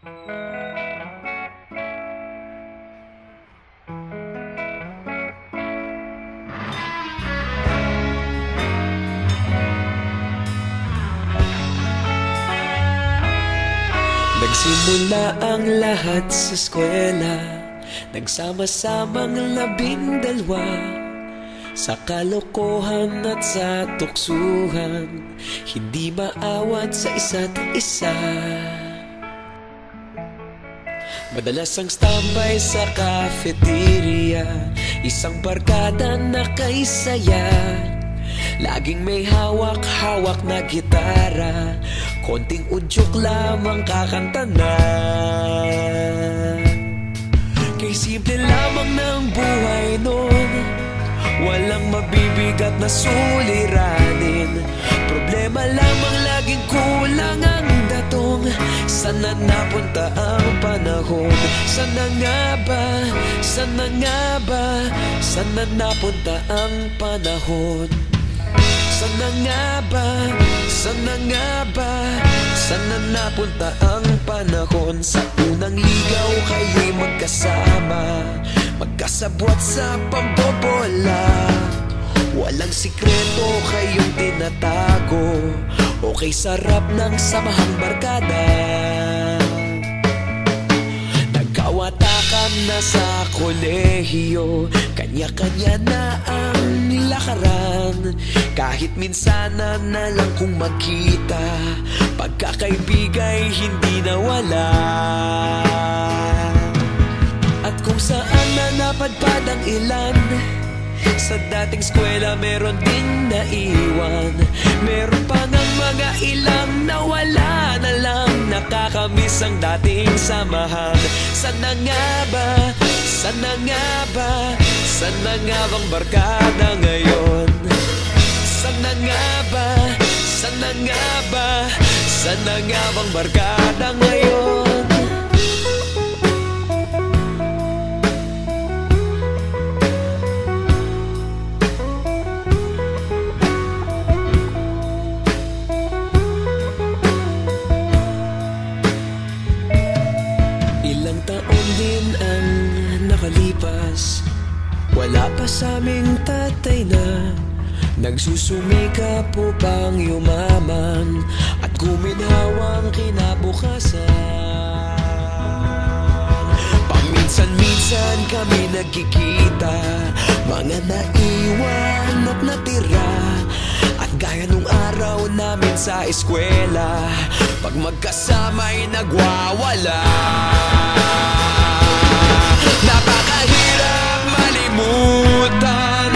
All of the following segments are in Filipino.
Nagsimula ang lahat sa eskwela, nagsama-samang 12 sa kalokohan at sa tuksuhan, hindi maawat sa isa't isa. Madalas ang standby sa cafeteria, isang barkada na kay saya. Laging may hawak-hawak na gitara, konting udyok lamang kakanta na. Kay simple lamang ng buhay nun, walang mabibigat na suliranin. Problema lamang laging kulang ang datong. Sana napunta ang panahon? Sana nga ba? Sana nga ba? Sana napunta ang panahon? Sana nga ba? Sana nga ba? Sana napunta ang panahon? Sa unang ligaw kayo'y magkasama, magkasabwat sa pambobola. Walang sikreto kayong tinatago, okay sarap ng samahang barkada. Nagkawatakan na sa kolehiyo, kanya-kanya na ang lakaran. Kahit minsanan na lang kung magkita, pagkakaibigay hindi nawala. At kung saan na napadpad ang ilan, sa dating eskwela meron ding naiwan. Meron pa ng mga ilang nawala na lang, nakakamiss ang dating samahan. Sana nga ba? Sana nga ba? Sana nga bang barkada ngayon? Sana nga ba? Sana nga ba? Sana nga bang barkada ngayon? Ilang taon din ang nakalipas, wala pa sa aming tatay na nagsusumikap upang yumaman at guminhawang kinabukasan. Paminsan-minsan kami nagkikita, mga naiwan at natira. At gaya nung araw namin sa eskwela, pag magkasama'y nagwawala. Napakahirap malimutan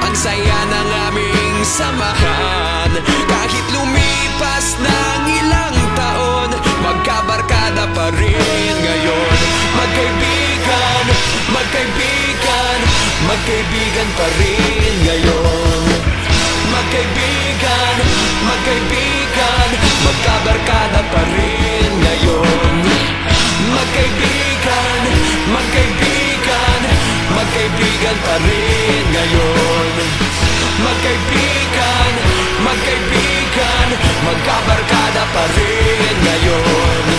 ang saya ng aming samahan. Kahit lumipas ng ilang taon, magkabarkada pa rin ngayon. Magkaibigan, magkaibigan, magkaibigan pa rin ngayon. Magkaibigan, magkaibigan, magkabarkada pa rin ngayon. Magkaibigan, magkaibigan, magkaibigan pa rin ngayon. Magkaibigan, magkaibigan, magkabarkada pa rin ngayon.